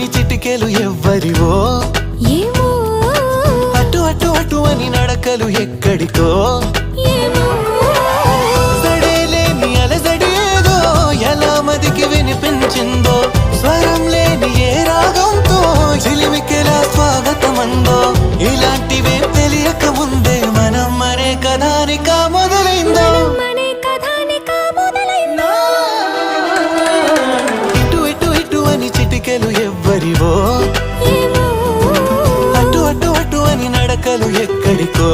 అని చిటికెలు ఎవ్వరివో అటు అటు అటు అని నడకలు ఎక్కడికో సడేలేని అలజడి ఏదో ఎలా మదికి వినిపించిందో స్వరం లేని ఏ రాగంతో చిలిమికెలా స్వాగతమందో ఇలాంటివే తెలియక ముందే మనం మరే కథానిక మొదలైందో ఇటు ఇటు ఇటు అని చిటికెలు ఎవ్వరివో అటు అటు అటు అని నడకలు ఎక్కడికో